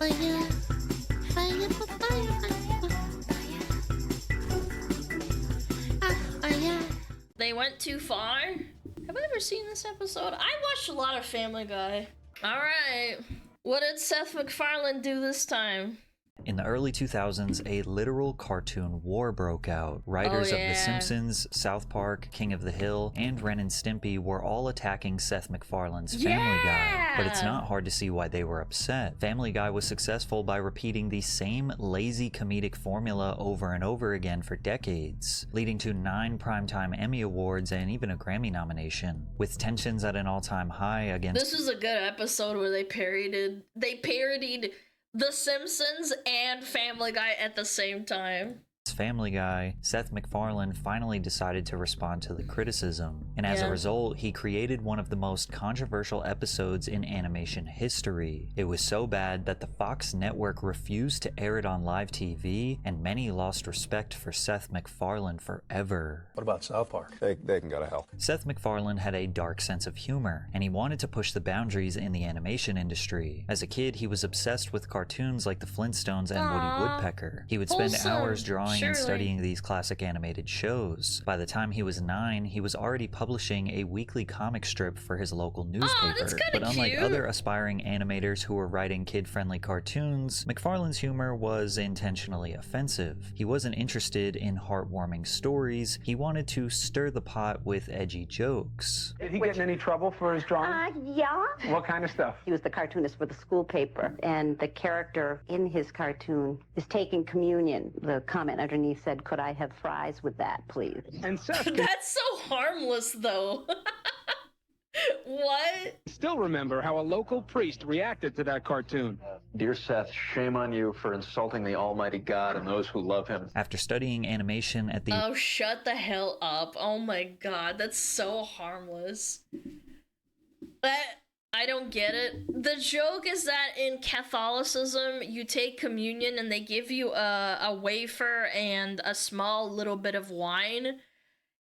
Fire, fire, fire, fire. They went too far? Have I ever seen this episode? I watched a lot of Family Guy. Alright. What did Seth MacFarlane do this time? In the early 2000s, a literal cartoon war broke out. Writers of The Simpsons, South Park, King of the Hill, and Ren and Stimpy were all attacking Seth MacFarlane's Family Guy. But it's not hard to see why they were upset. Family Guy was successful by repeating the same lazy comedic formula over and over again for decades, leading to 9 Primetime Emmy Awards and even a Grammy nomination. With tensions at an all-time high against— This was a good episode where they parodied The Simpsons and Family Guy at the same time. Family Guy, Seth MacFarlane finally decided to respond to the criticism, and as a result, he created one of the most controversial episodes in animation history. It was so bad that the Fox network refused to air it on live TV, and many lost respect for Seth MacFarlane forever. What about South Park? They can go to hell. Seth MacFarlane had a dark sense of humor, and he wanted to push the boundaries in the animation industry. As a kid, he was obsessed with cartoons like the Flintstones and Woody Woodpecker. He would spend hours drawing and studying these classic animated shows. By the time he was 9, he was already publishing a weekly comic strip for his local newspaper. But unlike other aspiring animators who were writing kid-friendly cartoons, MacFarlane's humor was intentionally offensive. He wasn't interested in heartwarming stories. He wanted to stir the pot with edgy jokes. Did he get in any trouble for his drawing? Yeah. What kind of stuff? He was the cartoonist for the school paper, and the character in his cartoon is taking communion. The comment underneath said, "Could I have fries with that, please?" And Seth That's so harmless, though. What? still remember how a local priest reacted to that cartoon. Dear Seth, shame on you for insulting the Almighty God and those who love him. After studying animation at the— Oh, shut the hell up. Oh my god, that's so harmless. I don't get it. The joke is that in Catholicism, you take communion and they give you a wafer and a small little bit of wine.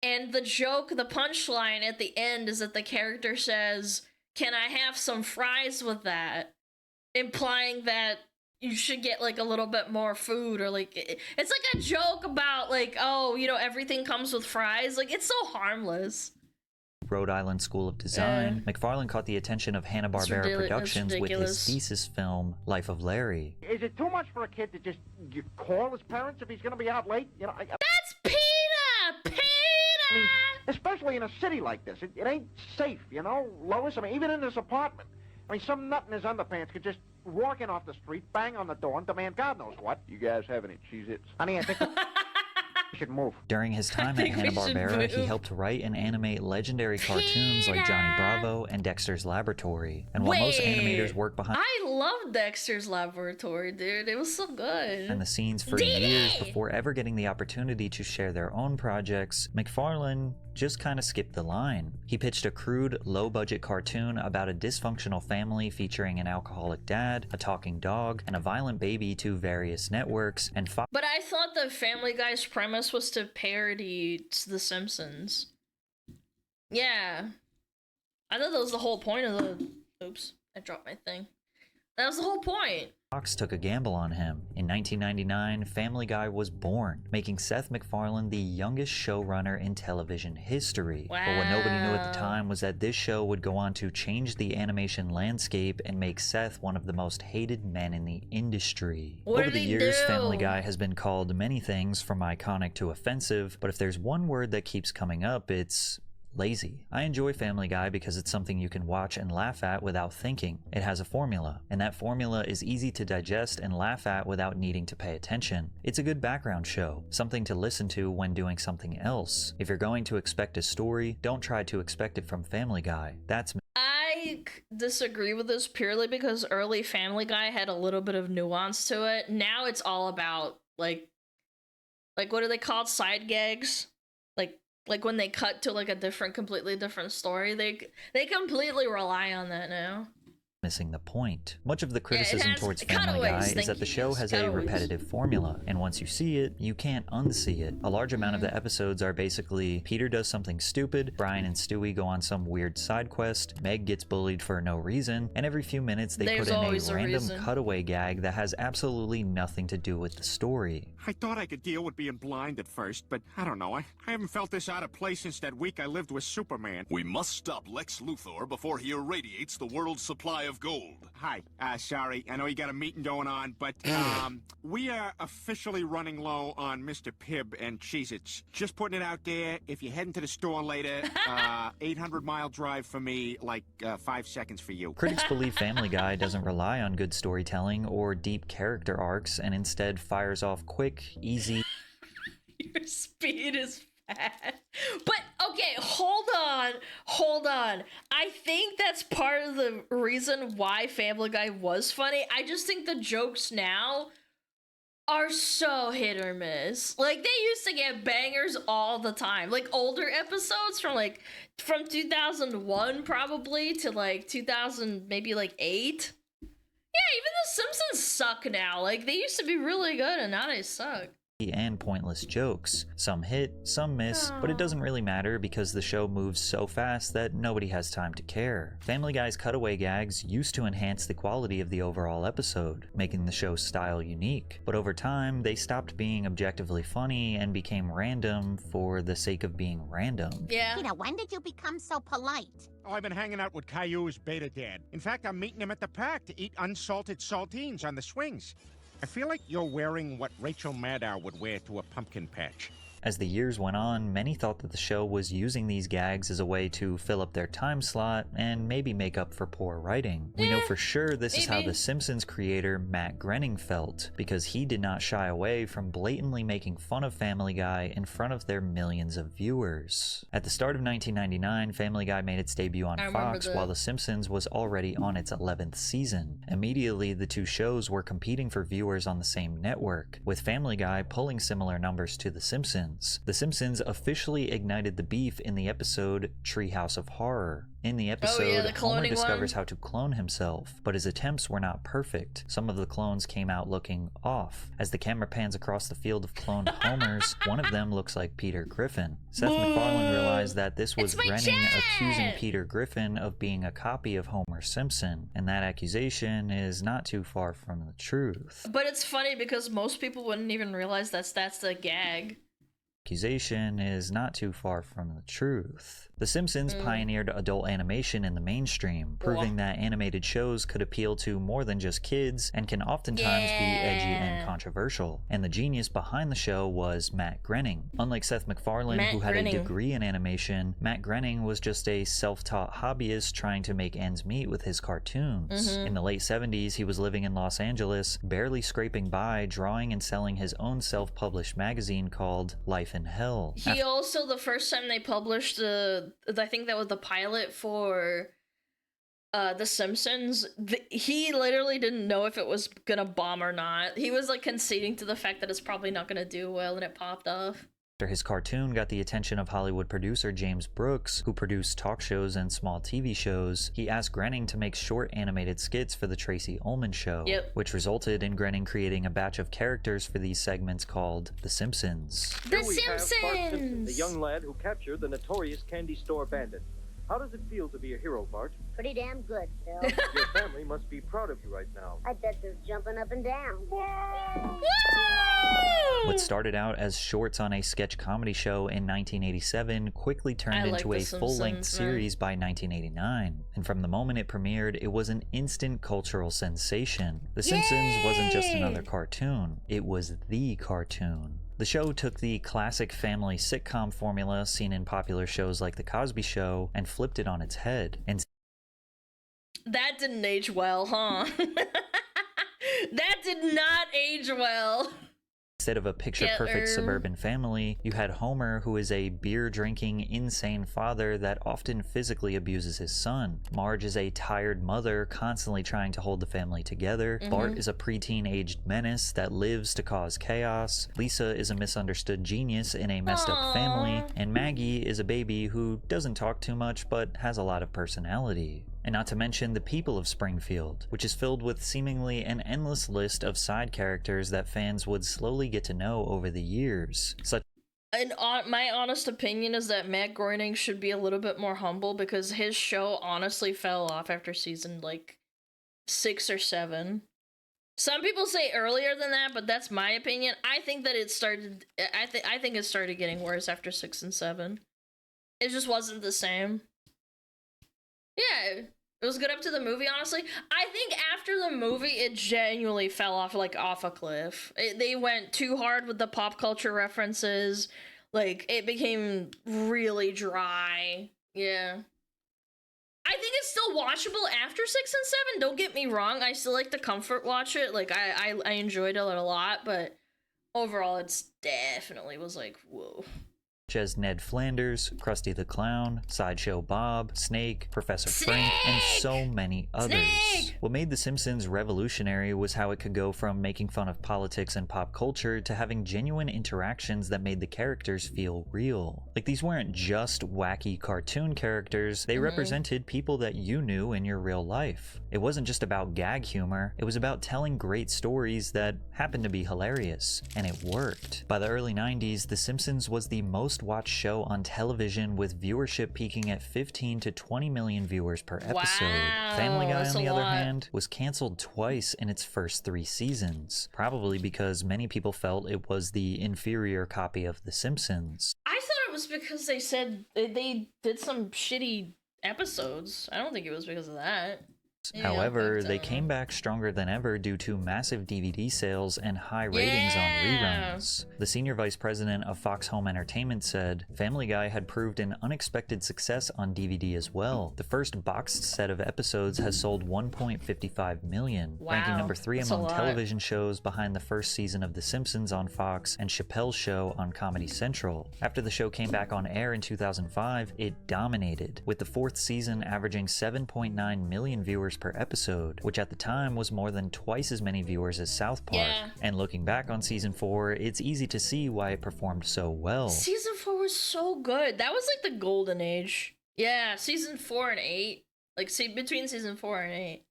And the joke, the punchline at the end is that the character says, "Can I have some fries with that?" Implying that you should get like a little bit more food, or like, it's like a joke about like, oh, you know, everything comes with fries. Like, it's so harmless. Rhode Island School of Design, MacFarlane caught the attention of Hanna-Barbera Productions with his thesis film, Life of Larry. Is it too much for a kid to just call his parents if he's going to be out late? You know, That's Peter! Peter! I mean, especially in a city like this, it ain't safe, you know, Lois? I mean, even in this apartment. I mean, some nut in his underpants could just walk in off the street, bang on the door, and demand God knows what. You guys have any Cheez-Its? Honey, I think we should move. During his time at Hanna-Barbera, he helped write and animate legendary cartoons like Johnny Bravo and Dexter's Laboratory. And while most animators work behind— I love Dexter's Laboratory, dude. It was so good. And the scenes for years before ever getting the opportunity to share their own projects, MacFarlane just kind of skipped the line. He pitched a crude, low-budget cartoon about a dysfunctional family featuring an alcoholic dad, a talking dog, and a violent baby to various networks, and But I thought the Family Guy's premise was to parody The Simpsons. Yeah. I thought that was the whole point of the... Oops, I dropped my thing. That was the whole point. Fox took a gamble on him. In 1999, Family Guy was born, making Seth MacFarlane the youngest showrunner in television history. Wow. But what nobody knew at the time was that this show would go on to change the animation landscape and make Seth one of the most hated men in the industry. Over the years, Family Guy has been called many things, from iconic to offensive, but if there's one word that keeps coming up, it's lazy. I enjoy Family Guy because it's something you can watch and laugh at without thinking. It has a formula, and that formula is easy to digest and laugh at without needing to pay attention. It's a good background show, something to listen to when doing something else. If you're going to expect a story, don't try to expect it from Family Guy. That's I disagree with this purely because early Family Guy had a little bit of nuance to it. Now it's all about, like what are they called? Side gags? Like when they cut to like a completely different story, they completely rely on that now. missing the point. Much of the criticism towards Family cutaways, Guy is that the show has a repetitive formula, and once you see it, you can't unsee it. A large amount of the episodes are basically Peter does something stupid, Brian and Stewie go on some weird side quest, Meg gets bullied for no reason, and every few minutes they put in a random cutaway gag that has absolutely nothing to do with the story. I thought I could deal with being blind at first, but I don't know. I haven't felt this out of place since that week I lived with Superman. We must stop Lex Luthor before he irradiates the world's supply of gold. Hi, sorry, I know you got a meeting going on, but, we are officially running low on Mr. Pibb and Cheez-Its. Just putting it out there, if you're heading to the store later, 800-mile drive for me, like, 5 seconds for you. Critics believe Family Guy doesn't rely on good storytelling or deep character arcs, and instead fires off quick, easy... Your speed is fast. But, okay, hold on. I think that's part of the reason why Family Guy was funny. I just think the jokes now are so hit or miss. Like, they used to get bangers all the time. Like, older episodes from 2001 probably to, like, 2000, maybe, like, 8. Yeah, even The Simpsons suck now. Like, they used to be really good, and now they suck. And pointless jokes. Some hit, some miss, but it doesn't really matter because the show moves so fast that nobody has time to care. Family Guy's cutaway gags used to enhance the quality of the overall episode, making the show's style unique, but over time they stopped being objectively funny and became random for the sake of being random. Yeah. Peter, when did you become so polite? Oh, I've been hanging out with Caillou's beta dad. In fact, I'm meeting him at the park to eat unsalted saltines on the swings. I feel like you're wearing what Rachel Maddow would wear to a pumpkin patch. As the years went on, many thought that the show was using these gags as a way to fill up their time slot and maybe make up for poor writing. We know for sure this is how The Simpsons creator Matt Groening felt, because he did not shy away from blatantly making fun of Family Guy in front of their millions of viewers. At the start of 1999, Family Guy made its debut on Fox while The Simpsons was already on its 11th season. Immediately, the two shows were competing for viewers on the same network, with Family Guy pulling similar numbers to The Simpsons. The Simpsons officially ignited the beef in the episode Treehouse of Horror. In the episode, Homer discovers how to clone himself, but his attempts were not perfect. Some of the clones came out looking off. As the camera pans across the field of cloned Homers, one of them looks like Peter Griffin. Seth MacFarlane realized that this was Groening accusing Peter Griffin of being a copy of Homer Simpson, and that accusation is not too far from the truth. But it's funny because most people wouldn't even realize that's the gag. Accusation is not too far from the truth. The Simpsons pioneered adult animation in the mainstream, proving that animated shows could appeal to more than just kids and can oftentimes be edgy and controversial. And the genius behind the show was Matt Groening. Unlike Seth MacFarlane, who had a degree in animation, Matt Groening was just a self-taught hobbyist trying to make ends meet with his cartoons. In the late 70s, he was living in Los Angeles, barely scraping by, drawing and selling his own self-published magazine called Life in Hell. He also, the first time they published I think that was the pilot for The Simpsons, he literally didn't know if it was gonna bomb or not. He was like conceding to the fact that it's probably not gonna do well, and it popped off. After his cartoon got the attention of Hollywood producer James Brooks, who produced talk shows and small TV shows, he asked Groening to make short animated skits for The Tracy Ullman Show, which resulted in Groening creating a batch of characters for these segments called The Simpsons. The Simpsons! The young lad who captured the notorious candy store bandit. How does it feel to be a hero, Bart? Pretty damn good, Phil. Your family must be proud of you right now. I bet they're jumping up and down. Woo! What started out as shorts on a sketch comedy show in 1987 quickly turned into a full-length series by 1989. And from the moment it premiered, it was an instant cultural sensation. The Simpsons wasn't just another cartoon, it was the cartoon. The show took the classic family sitcom formula seen in popular shows like The Cosby Show and flipped it on its head. And that didn't age well, huh? That did not age well. Instead of a picture-perfect suburban family, you had Homer, who is a beer-drinking, insane father that often physically abuses his son. Marge is a tired mother constantly trying to hold the family together. Bart is a preteen-aged menace that lives to cause chaos. Lisa is a misunderstood genius in a messed-up family. And Maggie is a baby who doesn't talk too much but has a lot of personality. And not to mention the people of Springfield, which is filled with seemingly an endless list of side characters that fans would slowly get to know over the years. My honest opinion is that Matt Groening should be a little bit more humble, because his show honestly fell off after season, like, 6 or 7. Some people say earlier than that, but that's my opinion. I think that it started... I think it started getting worse after 6 and 7. It just wasn't the same. Yeah, it was good up to the movie, honestly. I think after the movie, it genuinely fell off, like, off a cliff. They went too hard with the pop culture references. Like, it became really dry. Yeah. I think it's still watchable after 6 and 7, don't get me wrong. I still like to comfort watch it. Like, I enjoyed it a lot, but overall, it's definitely was like, whoa. As Ned Flanders, Krusty the Clown, Sideshow Bob, Snake, Professor Frank, and so many others. What made The Simpsons revolutionary was how it could go from making fun of politics and pop culture to having genuine interactions that made the characters feel real. Like, these weren't just wacky cartoon characters, they represented people that you knew in your real life. It wasn't just about gag humor, it was about telling great stories that happened to be hilarious, and it worked. By the early 90s, The Simpsons was the most watched show on television, with viewership peaking at 15 to 20 million viewers per episode. Wow, Family Guy, on the other hand, was canceled twice in its first 3 seasons, probably because many people felt it was the inferior copy of The Simpsons. I thought it was because they said they did some shitty episodes. I don't think it was because of that. However, they came back stronger than ever due to massive DVD sales and high ratings on reruns. The senior vice president of Fox Home Entertainment said, Family Guy had proved an unexpected success on DVD as well. The first boxed set of episodes has sold 1.55 million, ranking number 3 among television shows, behind the first season of The Simpsons on Fox and Chappelle's Show on Comedy Central. After the show came back on air in 2005, it dominated, with the 4th season averaging 7.9 million viewers per episode, which at the time was more than twice as many viewers as South Park. And looking back on season 4, it's easy to see why it performed so well. Season 4 was so good. That was like the golden age. Yeah, season 4 and 8. Like, between season 4 and 8.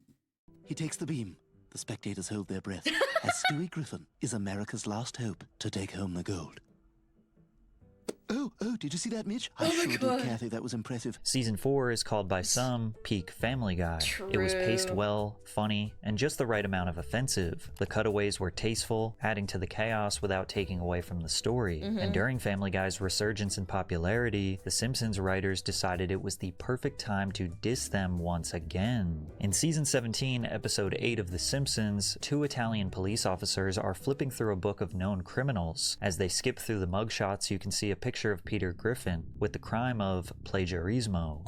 He takes the beam. The spectators hold their breath, as Stewie Griffin is America's last hope to take home the gold. Oh, did you see that, Mitch? I sure did, Kathy. That was impressive. Season 4 is called by some peak Family Guy. It was paced well, funny, and just the right amount of offensive. The cutaways were tasteful, adding to the chaos without taking away from the story. And during Family Guy's resurgence in popularity, The Simpsons writers decided it was the perfect time to diss them once again. In season 17, episode 8 of The Simpsons, 2 Italian police officers are flipping through a book of known criminals. As they skip through the mugshots, you can see a picture of Peter Griffin with the crime of plagiarismo.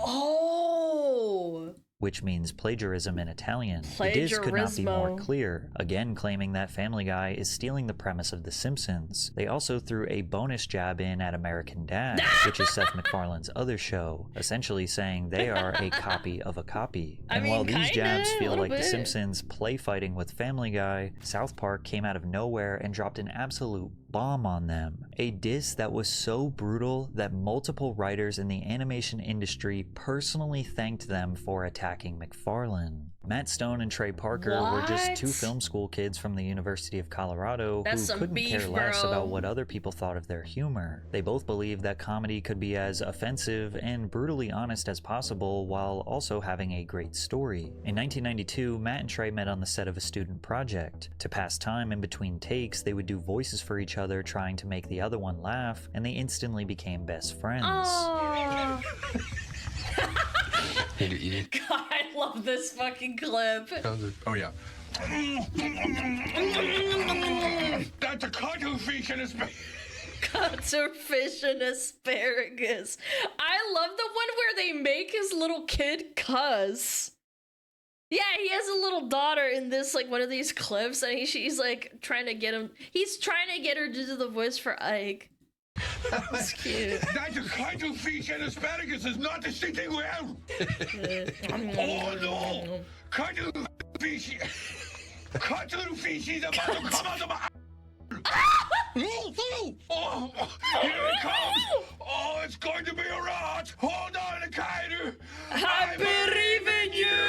Which means plagiarism in Italian. The diss could not be more clear, again claiming that Family Guy is stealing the premise of The Simpsons. They also threw a bonus jab in at American Dad, which is Seth MacFarlane's other show, essentially saying they are a copy of a copy. And while these jabs feel like The Simpsons play fighting with Family Guy, South Park came out of nowhere and dropped an absolute bomb on them. A diss that was so brutal that multiple writers in the animation industry personally thanked them for attacking MacFarlane. Matt Stone and Trey Parker were just 2 film school kids from the University of Colorado who couldn't care less about what other people thought of their humor. They both believed that comedy could be as offensive and brutally honest as possible while also having a great story. In 1992, Matt and Trey met on the set of a student project. To pass time in between takes, they would do voices for each other trying to make the other one laugh, and they instantly became best friends. God, I love this fucking clip. Oh, yeah. That's a cuttlefish and asparagus. Cuttlefish and asparagus. I love the one where they make his little kid cuss. Yeah, he has a little daughter in this, like, one of these clips, and she's, like, trying to get him... He's trying to get her to do the voice for Ike. That's cute. That's a cuttlefish and asparagus is not sitting well. Oh, no. Cuttlefish... Cuttlefish is about to come out of my... Oh, here it comes! Oh, it's going to be a rot! Hold on, Kater! I believe in you!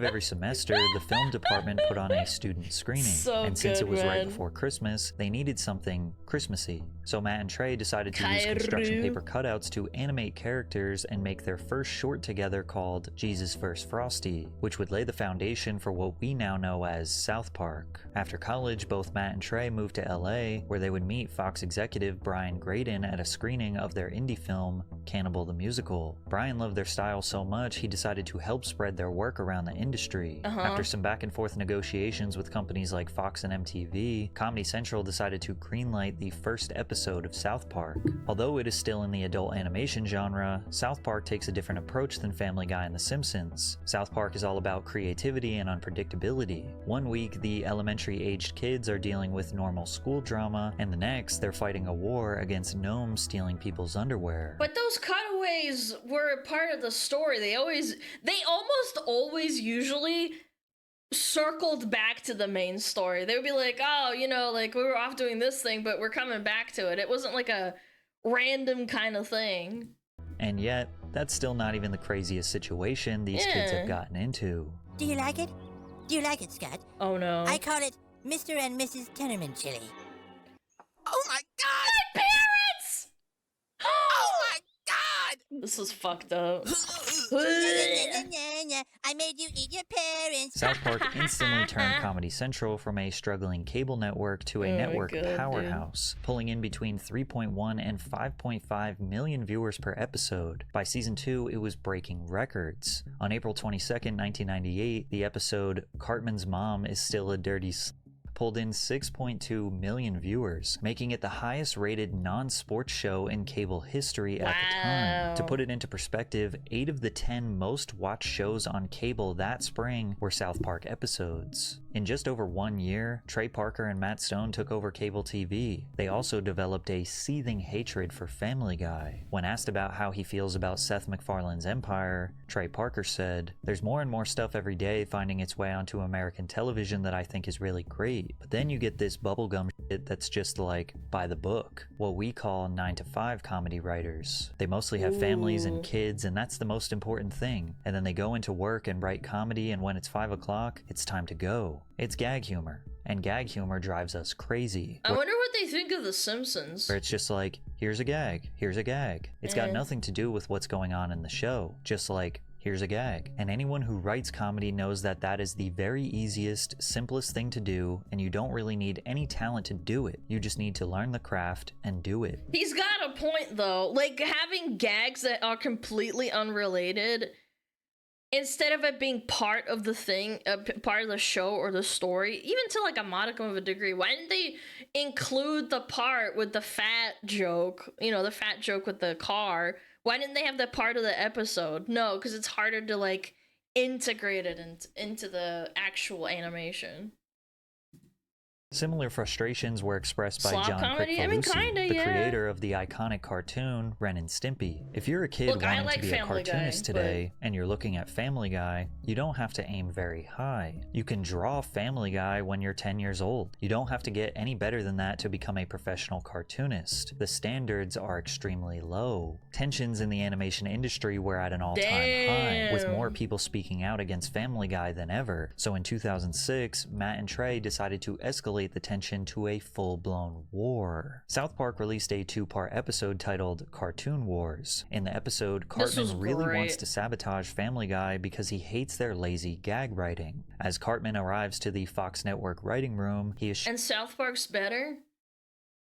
of every semester, the film department put on a student screening. And since it was right before Christmas, they needed something Christmassy. So Matt and Trey decided to use construction paper cutouts to animate characters and make their first short together called Jesus vs. Frosty, which would lay the foundation for what we now know as South Park. After college, both Matt and Trey moved to LA, where they would meet Fox executive Brian Graydon at a screening of their indie film, Cannibal the Musical. Brian loved their style so much, he decided to help spread their work around the industry. After some back and forth negotiations with companies like Fox and MTV, Comedy Central decided to greenlight the first episode of South Park. Although it is still in the adult animation genre, South Park takes a different approach than Family Guy and The Simpsons. South Park is all about creativity and unpredictability. One week, the elementary-aged kids are dealing with normal school drama, and the next, they're fighting a war against gnomes stealing people's underwear. But those cutaways were part of the story. They almost always usually circled back to the main story. They would be like, oh, you know, like we were off doing this thing, but we're coming back to it. It wasn't like a random kind of thing. And yet, that's still not even the craziest situation these kids have gotten into. Do you like it? Do you like it, Scott? Oh no. I call it Mr. and Mrs. Tenorman chili. Oh my god! My parents! Oh my god! This is fucked up. I made you eat your parents. South Park instantly turned Comedy Central from a struggling cable network to a network powerhouse, pulling in between 3.1 and 5.5 million viewers per episode. By season 2, it was breaking records. On April 22nd, 1998, the episode Cartman's Mom is Still a Dirty pulled in 6.2 million viewers, making it the highest rated non-sports show in cable history at the time. To put it into perspective, 8 of the 10 most watched shows on cable that spring were South Park episodes. In just over 1 year, Trey Parker and Matt Stone took over cable TV. They also developed a seething hatred for Family Guy. When asked about how he feels about Seth MacFarlane's empire, Trey Parker said, "There's more and more stuff every day finding its way onto American television that I think is really great. But then you get this bubblegum shit that's just like, by the book. What we call 9-to-5 comedy writers. They mostly have families and kids, and that's the most important thing. And then they go into work and write comedy, and when it's 5 o'clock, it's time to go. It's gag humor. And gag humor drives us crazy." I wonder what they think of The Simpsons. Where it's just like, here's a gag, here's a gag. It's got nothing to do with what's going on in the show. Just like, here's a gag. And anyone who writes comedy knows that that is the very easiest, simplest thing to do, and you don't really need any talent to do it. You just need to learn the craft and do it. He's got a point though. Like, having gags that are completely unrelated, instead of it being part of the thing, part of the show or the story, even to like a modicum of a degree, why didn't they include the part with the fat joke, you know, the fat joke with the car? Why didn't they have that part of the episode? No, because it's harder to like integrate it into the actual animation. Similar frustrations were expressed by Slop John comedy? Kricfalusi, I mean, kinda, the yeah. creator of the iconic cartoon Ren and Stimpy. If you're a kid wanting to be a cartoonist today, and you're looking at Family Guy, you don't have to aim very high. You can draw Family Guy when you're 10 years old. You don't have to get any better than that to become a professional cartoonist. The standards are extremely low. Tensions in the animation industry were at an all-time high, with more people speaking out against Family Guy than ever. So in 2006, Matt and Trey decided to escalate the tension to a full-blown war. South Park released a 2-part episode titled Cartoon Wars. In the episode, Cartman really wants to sabotage Family Guy because he hates their lazy gag writing. As Cartman arrives to the Fox Network writing room, he is And South Park's better?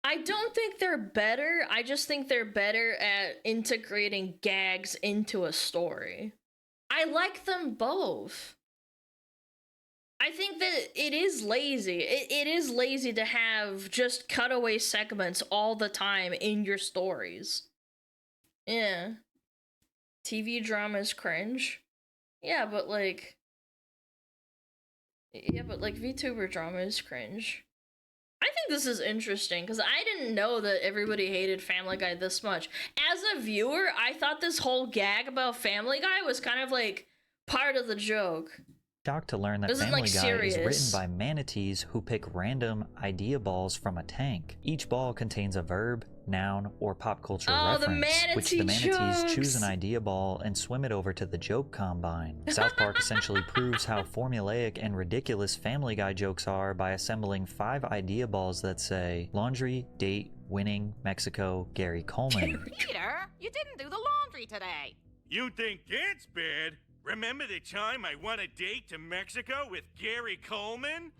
I don't think they're better. I just think they're better at integrating gags into a story. I like them both. I think that it is lazy. It is lazy to have just cutaway segments all the time in your stories. Yeah. TV drama is cringe. Yeah, but like VTuber drama is cringe. I think this is interesting because I didn't know that everybody hated Family Guy this much. As a viewer, I thought this whole gag about Family Guy was kind of like part of the joke. shocked to learn that This is, Family like, Guy serious. is written by manatees who pick random idea balls from a tank. Each ball contains a verb, noun, or pop culture Oh, the reference, which the manatee manatees choose jokes. an idea ball and swim it over to the joke combine. South Park essentially proves how formulaic and ridiculous Family Guy jokes are by assembling 5 idea balls that say laundry, date, winning, Mexico, Gary Coleman. Peter, you didn't do the laundry today. You think that's bad? Remember the time I won a date to Mexico with Gary Coleman?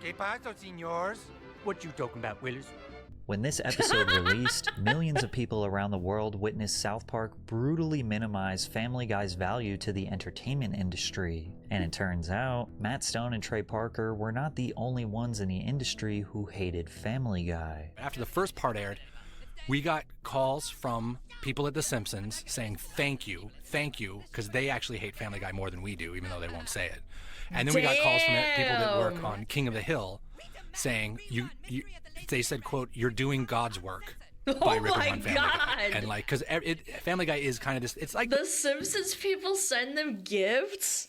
¿Qué pasa, señores? What you talking about, Willis? When this episode released, millions of people around the world witnessed South Park brutally minimize Family Guy's value to the entertainment industry. And it turns out, Matt Stone and Trey Parker were not the only ones in the industry who hated Family Guy. After the first part aired, we got calls from people at The Simpsons saying thank you, because they actually hate Family Guy more than we do, even though they won't say it. And then we got calls from people that work on King of the Hill saying, they said, quote, "You're doing God's work by ripping on Family Guy." And like, because Family Guy is kind of this, it's like the Simpsons people send them gifts.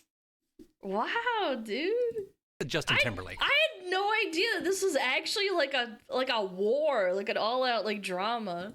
Wow, dude. Justin Timberlake. I had no idea that this was actually like a war, like an all-out like drama.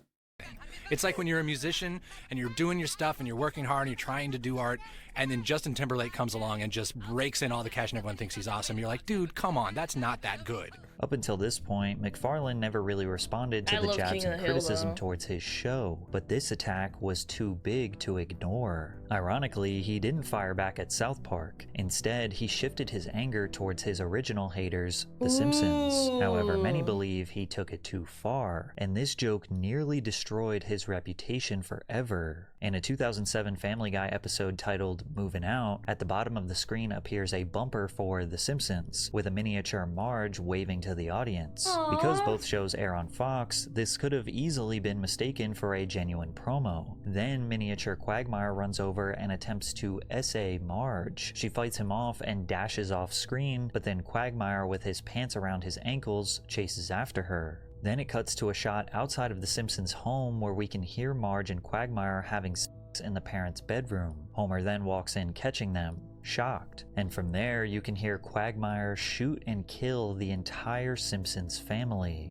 It's like when you're a musician and you're doing your stuff and you're working hard and you're trying to do art, and then Justin Timberlake comes along and just rakes in all the cash and everyone thinks he's awesome. You're like, dude, come on, that's not that good. Up until this point, MacFarlane never really responded to the jabs and criticism towards his show, but this attack was too big to ignore. Ironically, he didn't fire back at South Park. Instead, he shifted his anger towards his original haters, The Simpsons. However, many believe he took it too far, and this joke nearly destroyed his reputation forever. In a 2007 Family Guy episode titled Moving Out, at the bottom of the screen appears a bumper for The Simpsons, with a miniature Marge waving to the audience. Aww. Because both shows air on Fox, this could have easily been mistaken for a genuine promo. Then miniature Quagmire runs over and attempts to essay Marge. She fights him off and dashes off screen, but then Quagmire, with his pants around his ankles, chases after her. Then it cuts to a shot outside of the Simpsons' home where we can hear Marge and Quagmire having sex in the parents' bedroom. Homer then walks in, catching them, shocked. And from there, you can hear Quagmire shoot and kill the entire Simpsons family.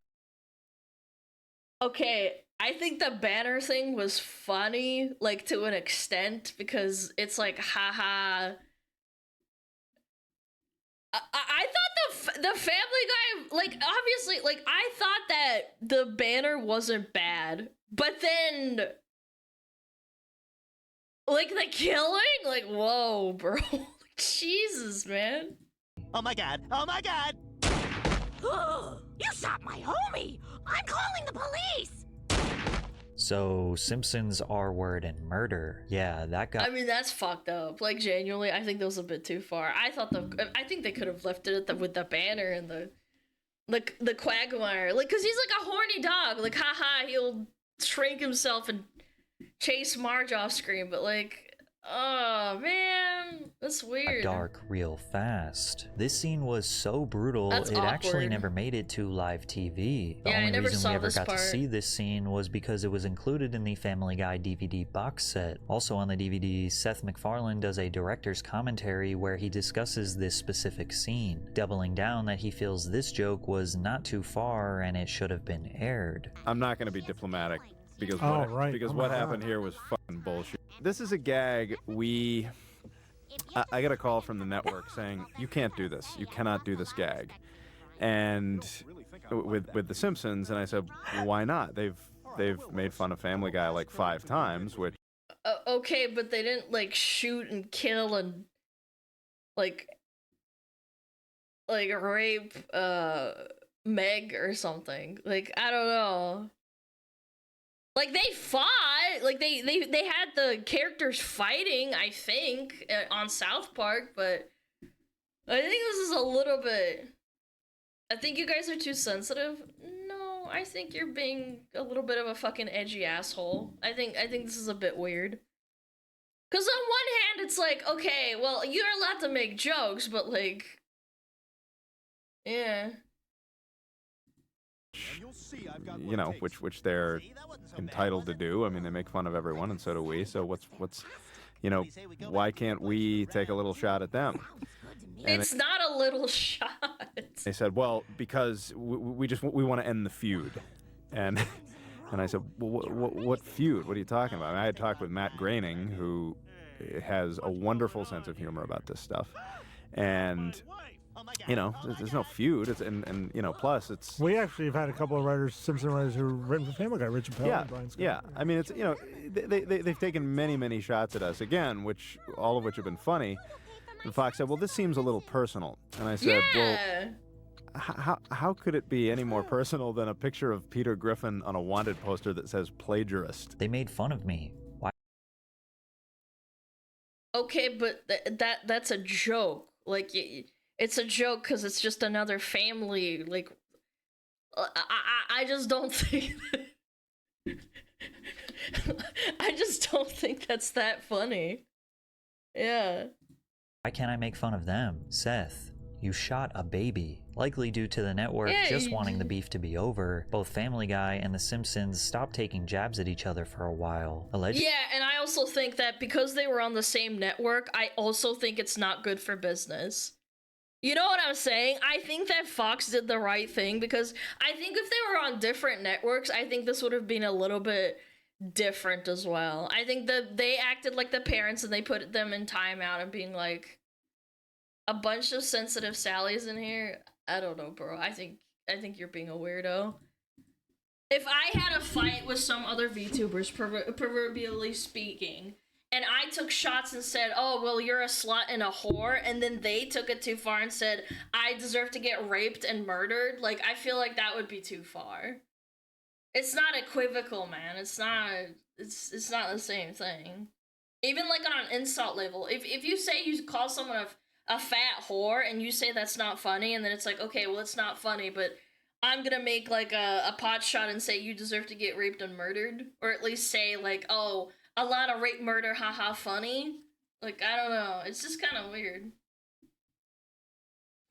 Okay, I think the banner thing was funny, like to an extent, because it's like, haha. I thought the Family Guy, like, obviously, like, I thought that the banner wasn't bad, but then, like, the killing, like, whoa, bro, Jesus, man. Oh my god, oh my god! You shot my homie! I'm calling the police! So, Simpsons, R-word, and murder. Yeah, that got... I mean, that's fucked up. Like, genuinely, I think that was a bit too far. I think they could have lifted it with the banner and the Quagmire. Like, because he's like a horny dog. Like, haha, he'll shrink himself and chase Marge off screen. But, like, oh, man, that's weird. Dark real fast. This scene was so brutal, That's it actually awkward. never made it to live TV. The Yeah, I only never reason saw we ever this got part. to see this scene was because it was included in the Family Guy DVD box set. Also on the DVD, Seth MacFarlane does a director's commentary where he discusses this specific scene, doubling down that he feels this joke was not too far and it should have been aired. I'm not going to be diplomatic because Oh what happened here was fucking bullshit. This is a gag I got a call from the network saying, you can't do this. You cannot do this gag. And with The Simpsons, and I said, why not? They've made fun of Family Guy like 5 times, which... Okay, but they didn't, like, shoot and kill and, like rape, Meg or something. Like, I don't know. Like, they fought, like, they had the characters fighting, I think, on South Park, but I think this is a little bit... I think you guys are too sensitive. No, I think you're being a little bit of a fucking edgy asshole. I think this is a bit weird. Because on one hand, it's like, okay, well, you're allowed to make jokes, but, like... Yeah. You know, which they're entitled to do. I mean, they make fun of everyone, and so do we. So what's you know, why can't we take a little shot at them? And It's not a little shot. they said, well, because we want to end the feud, and And I said, well, what feud? What are you talking about? And I had talked with Matt Groening, who has a wonderful sense of humor about this stuff. And, you know, there's no feud. And you know, plus it's... We actually have had a couple of writers, Simpson writers, who have written for Family Guy, Richard Pell and Brian Scott. Yeah. I mean, it's, you know, they've taken many shots at us, again, all of which have been funny. And Fox said, well, this seems a little personal. And I said, well, how could it be any more personal than a picture of Peter Griffin on a wanted poster that says plagiarist? They made fun of me. Why? Okay, but that's a joke. Like, it's a joke because it's just another family. Like, I just don't think... I just don't think that's that funny. Yeah. Why can't I make fun of them? Seth, you shot a baby. Likely due to the network just wanting the beef to be over, both Family Guy and The Simpsons stopped taking jabs at each other for a while. Yeah, and I also think that because they were on the same network, I also think it's not good for business. You know what I'm saying? I think that Fox did the right thing, because I think if they were on different networks, I think this would have been a little bit different as well. I think that they acted like the parents and they put them in timeout and being like, a bunch of sensitive Sallys in here. I don't know, bro. I think you're being a weirdo. If I had a fight with some other VTubers, proverbially speaking, and I took shots and said, oh, well, you're a slut and a whore, and then they took it too far and said, I deserve to get raped and murdered, like, I feel like that would be too far. It's not equivocal, man. It's not the same thing. Even, like, on an insult level, if you say you call someone a fat whore, and you say that's not funny, and then it's like, okay, well, it's not funny, but I'm gonna make, like, a pot shot and say you deserve to get raped and murdered, or at least say, like, oh, a lot of rape murder, haha, funny. Like, I don't know. It's just kind of weird.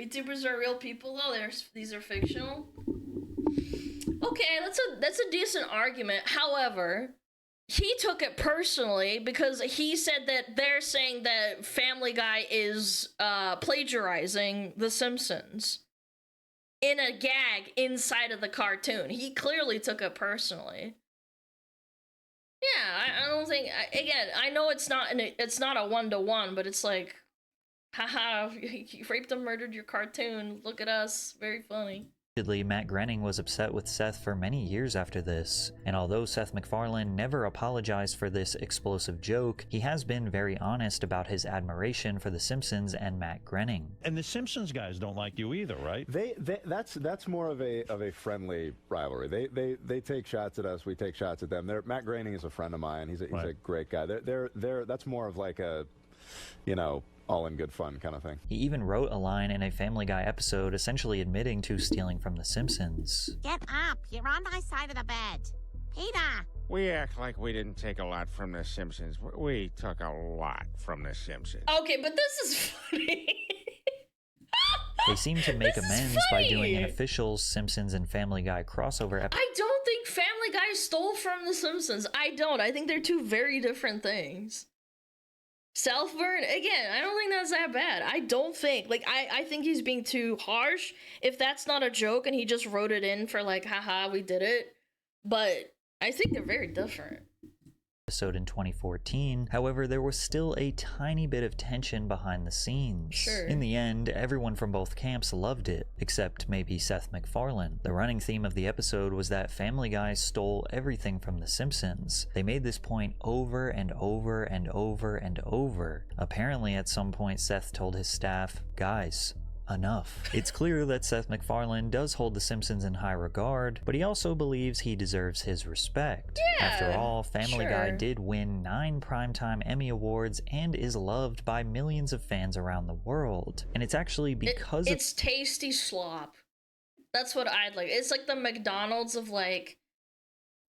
VTubers are real people, though. These are fictional. Okay, that's a decent argument. However, he took it personally because he said that they're saying that Family Guy is plagiarizing The Simpsons in a gag inside of the cartoon. He clearly took it personally. Yeah, I don't think... Again, I know it's not a one-to-one, but it's like, haha, you raped and murdered your cartoon. Look at us. Very funny. Matt Groening was upset with Seth for many years after this, and although Seth MacFarlane never apologized for this explosive joke, he has been very honest about his admiration for The Simpsons and Matt Groening. And the Simpsons guys don't like you either, right? That's more of a friendly rivalry. They take shots at us, we take shots at them. Matt Groening is a friend of mine. He's a great guy. That's more of like a, you know, all in good fun kind of thing. He even wrote a line in a Family Guy episode essentially admitting to stealing from The Simpsons. Get up. You're on my side of the bed. Peter. We act like we didn't take a lot from The Simpsons. We took a lot from The Simpsons. Okay, but this is funny. They seem to make amends by doing an official Simpsons and Family Guy crossover episode. I don't think Family Guy stole from The Simpsons. I don't. I think they're two very different things. Self-burn, again, I don't think that's that bad. I don't think, like, I think he's being too harsh if that's not a joke and he just wrote it in for, like, haha, we did it. But I think they're very different. Episode in 2014. However, there was still a tiny bit of tension behind the scenes. Sure. In the end, everyone from both camps loved it, except maybe Seth MacFarlane. The running theme of the episode was that Family Guy stole everything from The Simpsons. They made this point over and over and over and over. Apparently, at some point, Seth told his staff, guys, enough. It's clear that Seth MacFarlane does hold The Simpsons in high regard, but he also believes he deserves his respect. Yeah, after all, Family Guy did win 9 Primetime Emmy Awards and is loved by millions of fans around the world. And it's actually because it's tasty slop. That's what I'd like. It's like the McDonald's of, like,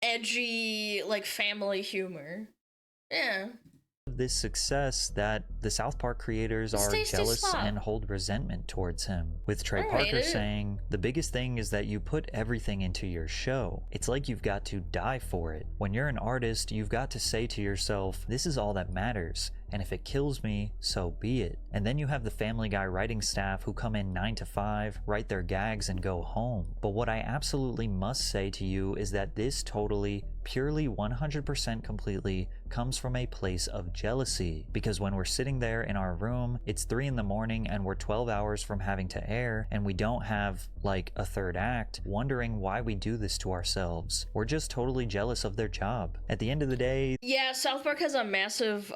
edgy, like, family humor. Yeah. This success that the South Park creators are jealous and hold resentment towards him, with Trey Parker saying, the biggest thing is that you put everything into your show. It's like you've got to die for it. When you're an artist, you've got to say to yourself, this is all that matters. and if it kills me, so be it. And then you have the Family Guy writing staff who come in 9 to 5, write their gags, and go home. But what I absolutely must say to you is that this totally, purely 100% completely comes from a place of jealousy, because when we're sitting there in our room, it's 3 in the morning and we're 12 hours from having to air, and we don't have like a third act, wondering why we do this to ourselves. We're just totally jealous of their job. At the end of the day, yeah, South Park has a massive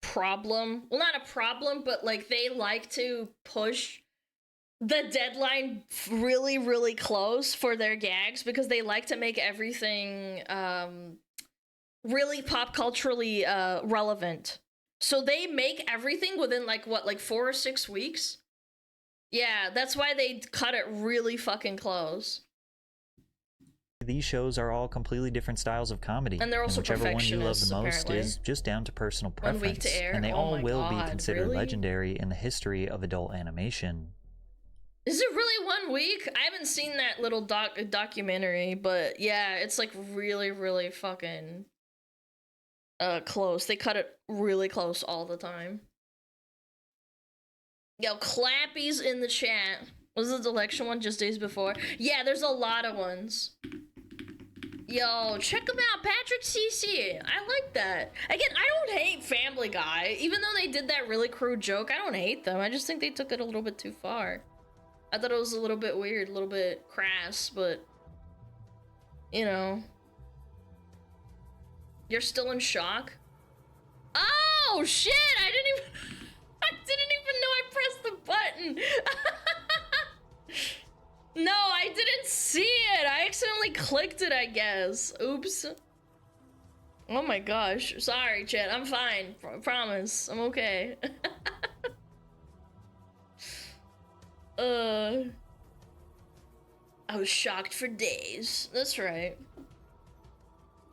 problem. Well, not a problem, but like they like to push the deadline really, really close for their gags because they like to make everything really pop culturally relevant. So they make everything within like 4 or 6 weeks. Yeah, that's why they cut it really fucking close. these shows are all completely different styles of comedy, and they're also whichever one you love the most apparently. is just down to personal preference. 1 week to air. And they all will be considered really? legendary in the history of adult animation. Is it really 1 week? I haven't seen that little documentary, but yeah, it's like really, really fucking close. They cut it really close all the time. Yo, Clappy's in the chat. Was the election one just days before? Yeah, there's a lot of ones. Yo, check them out, Patrick CC. I like that. Again, I don't hate Family Guy. Even though they did that really crude joke, I don't hate them. I just think they took it a little bit too far. I thought it was a little bit weird, a little bit crass, but, you know. You're still in shock? Oh, shit! I didn't even know I pressed the button. No, I didn't see it. I accidentally clicked it, I guess. Oops. Oh my gosh. Sorry, chat. I'm fine. Promise. I'm okay. I was shocked for days. That's right.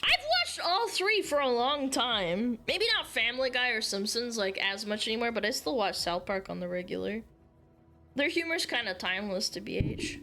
I've watched all three for a long time. Maybe not Family Guy or Simpsons like as much anymore, but I still watch South Park on the regular. Their humor's kind of timeless to BH.